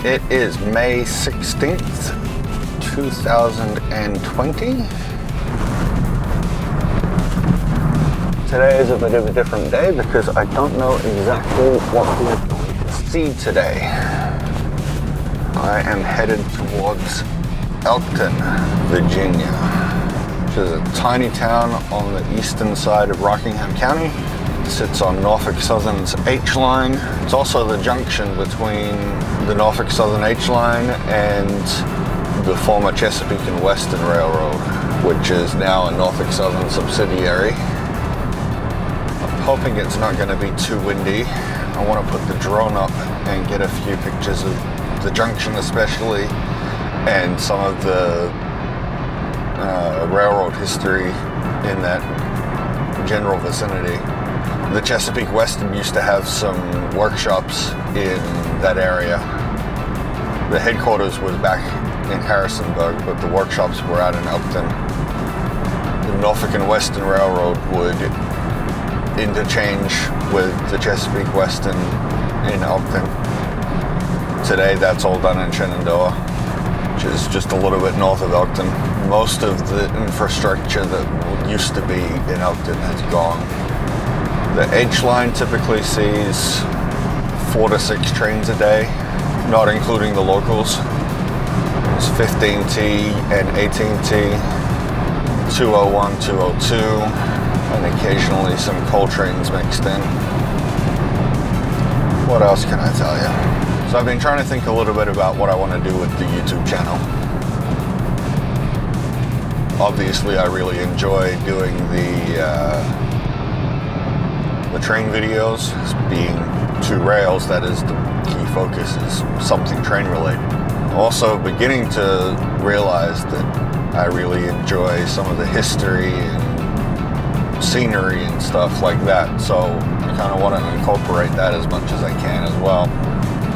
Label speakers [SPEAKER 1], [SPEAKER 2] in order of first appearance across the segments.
[SPEAKER 1] It is May 16th, 2020. Today is a bit of a different day because I don't know exactly what we're going to see today. I am headed towards Elkton, Virginia, which is a tiny town on the eastern side of Rockingham County. It sits on Norfolk Southern's H line. It's also the junction between the Norfolk Southern H line and the former Chesapeake and Western Railroad, which is now a Norfolk Southern subsidiary. I'm hoping it's not going to be too windy. I want to put the drone up and get a few pictures of the junction especially, and some of the railroad history in that general vicinity. The Chesapeake Western used to have some workshops in that area. The headquarters was back in Harrisonburg, but the workshops were out in Elkton. The Norfolk and Western Railroad would interchange with the Chesapeake Western in Elkton. Today that's all done in Shenandoah, which is just a little bit north of Elkton. Most of the infrastructure that used to be in Elkton has gone. The H line typically sees 4 to 6 trains a day, not including the locals. It's 15T and 18T, 201, 202, and occasionally some coal trains mixed in. What else can I tell you? So I've been trying to think a little bit about what I want to do with the YouTube channel. Obviously, I really enjoy doing the train videos. Being 2Railz, that is the key focus, is something train related. Also beginning to realize that I really enjoy some of the history and scenery and stuff like that. So I kind of want to incorporate that as much as I can as well.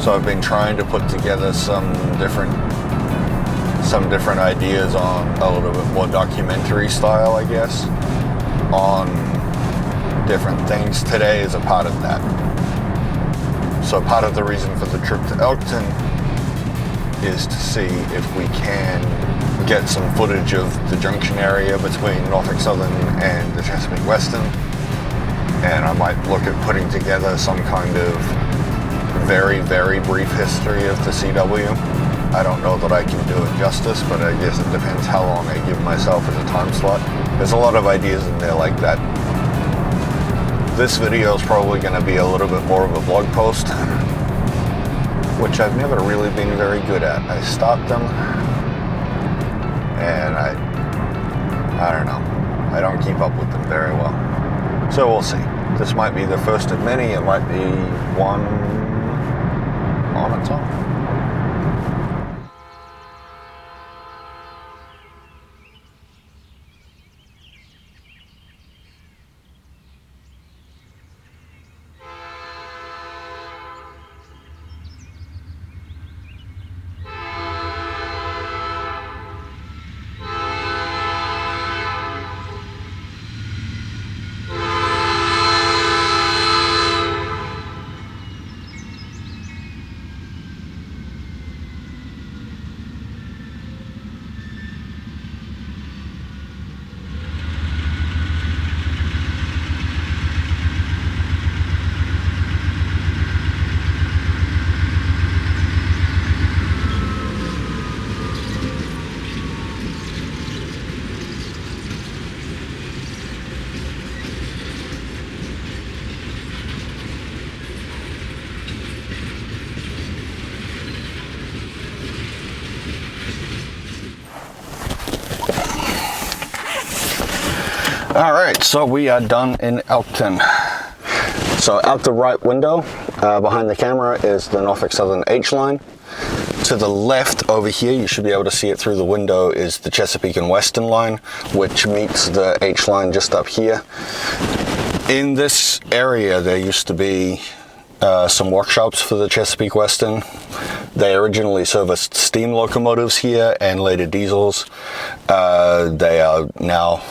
[SPEAKER 1] So I've been trying to put together some different ideas on a little bit more documentary style, I guess, on different things. Today is a part of that. So part of the reason for the trip to Elkton is to see if we can get some footage of the junction area between Norfolk Southern and the Chesapeake Western. And I might look at putting together some kind of very, very brief history of the CW. I don't know that I can do it justice, but I guess it depends how long I give myself as a time slot. There's a lot of ideas in there like that. This video is probably going to be a little bit more of a blog post, which I've never really been very good at. I start them, and I don't know. I don't keep up with them very well. So we'll see. This might be the first of many. It might be one on its own. All right, so we are done in Elkton. So out the right window, behind the camera, is the Norfolk Southern H line. To the left over here, you should be able to see it through the window, is the Chesapeake and Western line, which meets the H line just up here. In this area, there used to be some workshops for the Chesapeake Western. They originally serviced steam locomotives here and later diesels. They are now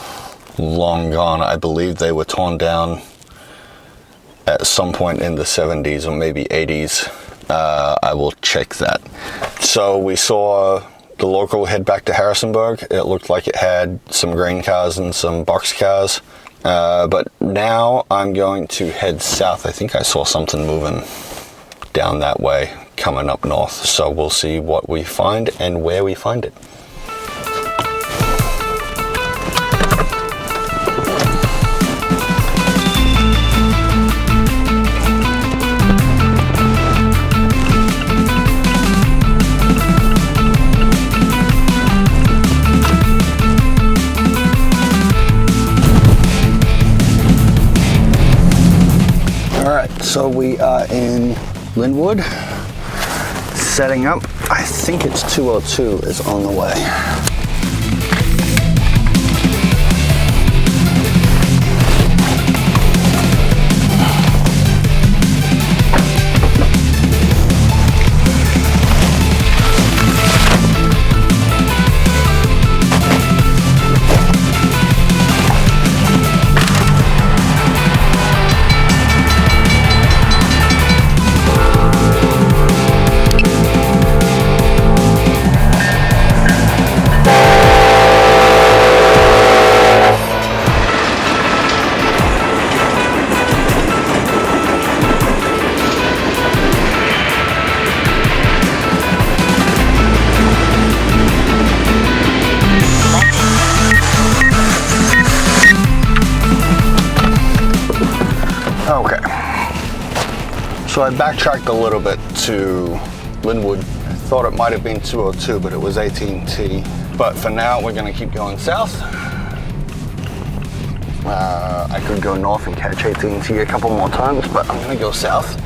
[SPEAKER 1] long gone. I believe they were torn down at some point in the 70s or maybe 80s. I will check that. So we saw the local head back to Harrisonburg. It looked like it had some grain cars and some boxcars. But now I'm going to head south. I think I saw something moving down that way coming up north. So we'll see what we find and where we find it. So we are in Lynnwood, setting up. I think it's 202 is on the way. Okay, so I backtracked a little bit to Lynnwood. I thought it might have been 202, but it was AT&T. But for now, we're going to keep going south. I could go north and catch AT&T a couple more times, but I'm going to go south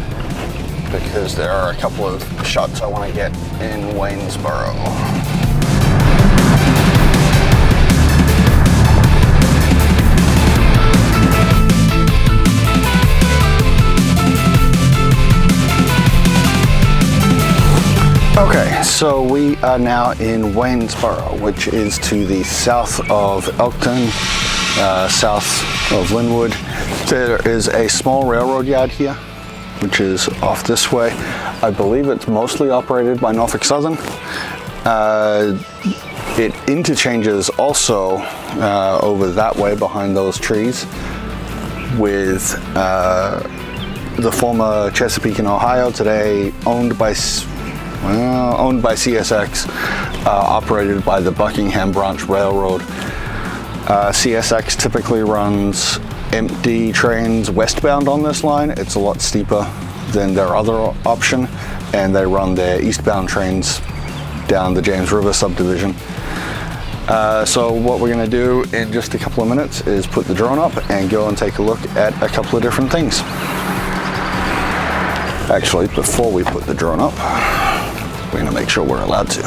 [SPEAKER 1] because there are a couple of shots I want to get in Waynesboro. Okay, so we are now in Waynesboro, which is to the south of Elkton, south of Lynnwood. There is a small railroad yard here, which is off this way. I believe it's mostly operated by Norfolk Southern. It interchanges also over that way behind those trees with the former Chesapeake and Ohio, today owned by CSX, operated by the Rockingham Branch Railroad. CSX typically runs empty trains westbound on this line. It's a lot steeper than their other option, and they run their eastbound trains down the James River subdivision. So what we're going to do in just a couple of minutes is put the drone up and go and take a look at a couple of different things. Actually, before we put the drone up, we're going to make sure we're allowed to.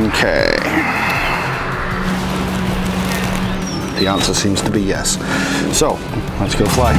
[SPEAKER 1] Okay. The answer seems to be yes. So, let's go fly.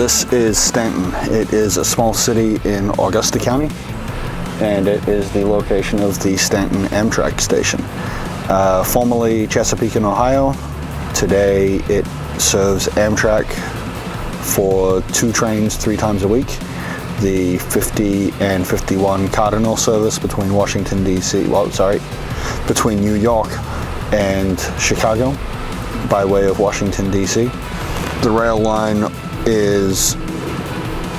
[SPEAKER 2] this is Staunton. It is a small city in Augusta County, and it is the location of the Staunton Amtrak station. Formerly Chesapeake in Ohio, today it serves Amtrak for 2 trains 3 times a week. The 50 and 51 Cardinal service between Washington, D.C., between New York and Chicago by way of Washington, D.C. The rail line is,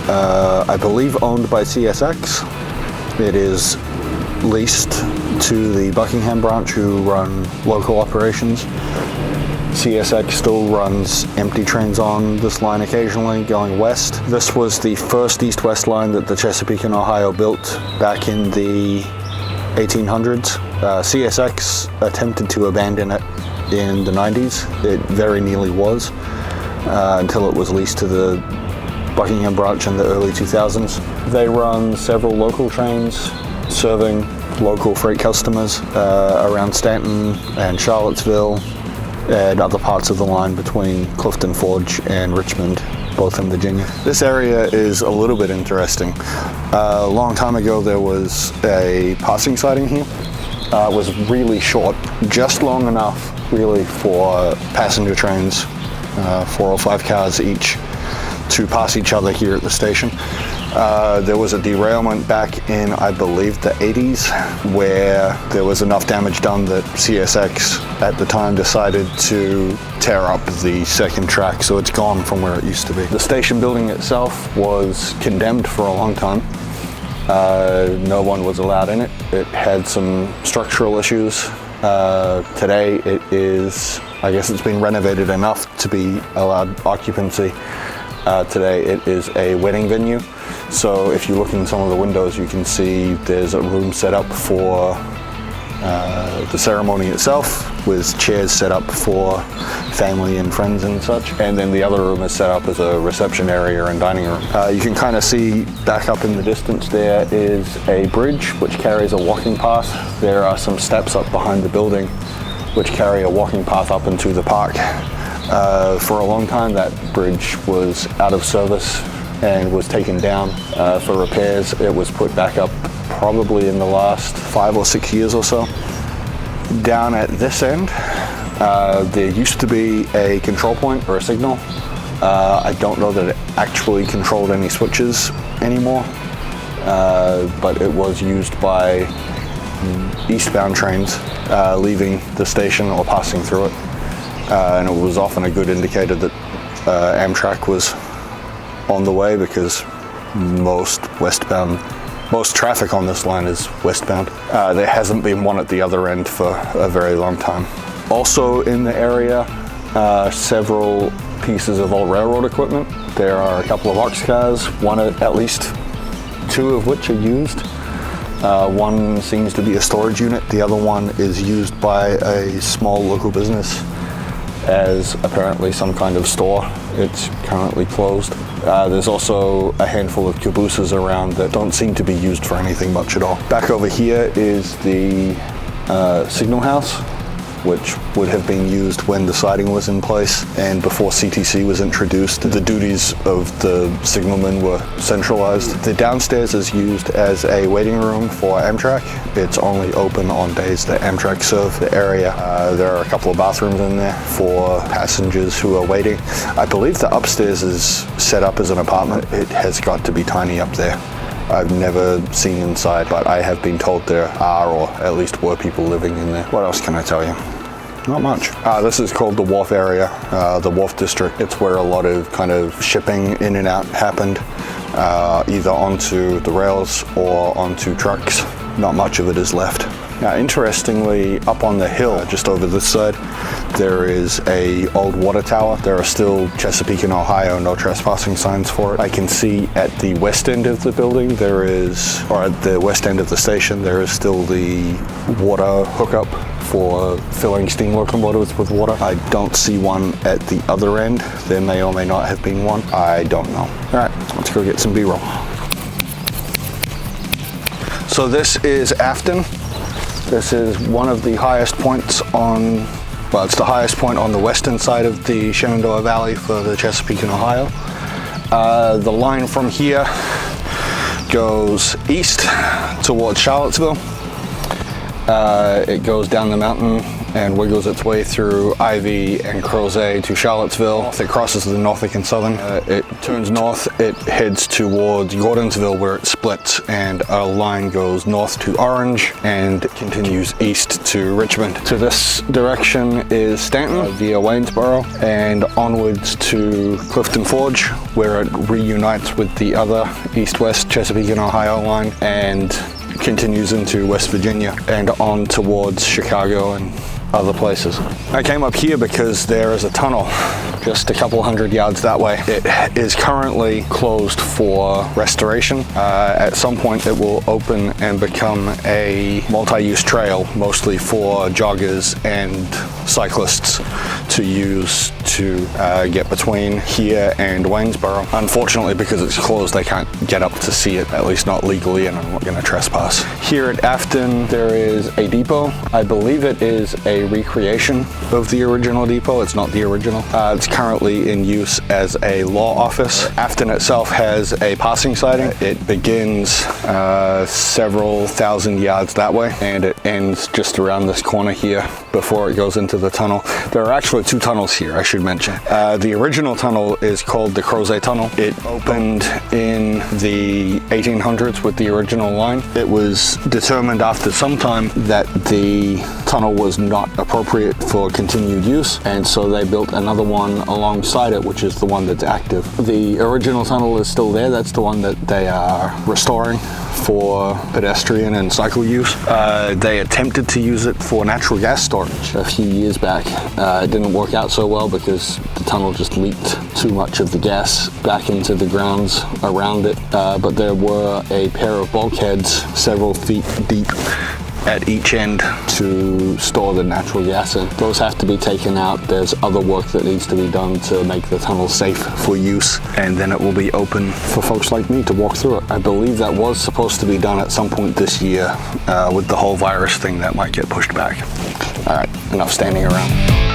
[SPEAKER 2] I believe, owned by CSX. It is leased to the Buckingham branch, who run local operations. CSX still runs empty trains on this line occasionally going west. This was the first east-west line that the Chesapeake and Ohio built back in the 1800s. CSX attempted to abandon it in the 90s. It very nearly was, until it was leased to the Buckingham branch in the early 2000s. They run several local trains serving local freight customers around Staunton and Charlottesville, and other parts of the line between Clifton Forge and Richmond, both in Virginia. This area is a little bit interesting. A long time ago there was a passing siding here. It was really short, just long enough really for passenger trains, 4 or 5 cars each, to pass each other here at the station. There was a derailment back in, I believe, the 80s, where there was enough damage done that CSX at the time decided to tear up the second track, so it's gone from where it used to be. The station building itself was condemned for a long time. No one was allowed in it. It had some structural issues. Today it is, I guess it's been renovated enough to be allowed occupancy. Today it is a wedding venue. So if you look in some of the windows, you can see there's a room set up for the ceremony itself, with chairs set up for family and friends and such. And then the other room is set up as a reception area and dining room. You can kind of see back up in the distance there is a bridge which carries a walking path. There are some steps up behind the building which carry a walking path up into the park. For a long time that bridge was out of service and was taken down for repairs. It was put back up probably in the last 5 or 6 years or so. Down at this end, there used to be a control point or a signal. I don't know that it actually controlled any switches anymore, but it was used by eastbound trains leaving the station or passing through it. And it was often a good indicator that Amtrak was on the way, because most traffic on this line is westbound. There hasn't been one at the other end for a very long time. Also in the area, several pieces of old railroad equipment. There are a couple of boxcars, at least 2 of which are used. One seems to be a storage unit. The other one is used by a small local business as apparently some kind of store. It's currently closed. There's also a handful of cabooses around that don't seem to be used for anything much at all. Back over here is the signal house, which would have been used when the siding was in place and before CTC was introduced. The duties of the signalmen were centralized. The downstairs is used as a waiting room for Amtrak. It's only open on days that Amtrak serve the area. There are a couple of bathrooms in there for passengers who are waiting. I believe the upstairs is set up as an apartment. It has got to be tiny up there. I've never seen inside, but I have been told there are, or at least were, people living in there. What else can I tell you? Not much. This is called the wharf area, the wharf district. It's where a lot of kind of shipping in and out happened, either onto the rails or onto trucks. Not much of it is left. Now, interestingly, up on the hill, just over this side, there is a old water tower. There are still Chesapeake and Ohio no trespassing signs for it. I can see at the west end of the building or at the west end of the station, there is still the water hookup for filling steam locomotives with water. I don't see one at the other end. There may or may not have been one. I don't know. All right, let's go get some B-roll. So this is Afton. This is one of the highest points it's the highest point on the western side of the Shenandoah Valley for the Chesapeake and Ohio. The line from here goes east towards Charlottesville. It goes down the mountain and wiggles its way through Ivy and Crozet to Charlottesville. It crosses the Norfolk and Southern. It turns north, it heads towards Gordonsville where it splits, and a line goes north to Orange and continues east to Richmond. To this direction is Staunton via Waynesboro and onwards to Clifton Forge, where it reunites with the other east-west Chesapeake and Ohio line and continues into West Virginia and on towards Chicago and other places. I came up here because there is a tunnel just a couple hundred yards that way. It is currently closed for restoration. At some point it will open and become a multi-use trail, mostly for joggers and cyclists to use to get between here and Waynesboro. Unfortunately, because it's closed, they can't get up to see it, at least not legally, and I'm not going to trespass. Here at Afton there is a depot. I believe it is a recreation of the original depot. It's not the original. It's currently in use as a law office. Afton itself has a passing siding. It begins several thousand yards that way, and it ends just around this corner here before it goes into the tunnel. There are actually two tunnels here, I should mention. The original tunnel is called the Crozet Tunnel. It opened in the 1800s with the original line. It was determined after some time that the tunnel was not appropriate for continued use, and so they built another one alongside it, which is the one that's active. The original tunnel is still there. That's the one that they are restoring for pedestrian and cycle use. They attempted to use it for natural gas storage a few years back. It didn't work out so well because the tunnel just leaked too much of the gas back into the grounds around it. But there were a pair of bulkheads several feet deep at each end to store the natural gas in. Those have to be taken out. There's other work that needs to be done to make the tunnel safe for use, and then it will be open for folks like me to walk through it. I believe that was supposed to be done at some point this year. With the whole virus thing, that might get pushed back. All right, enough standing around.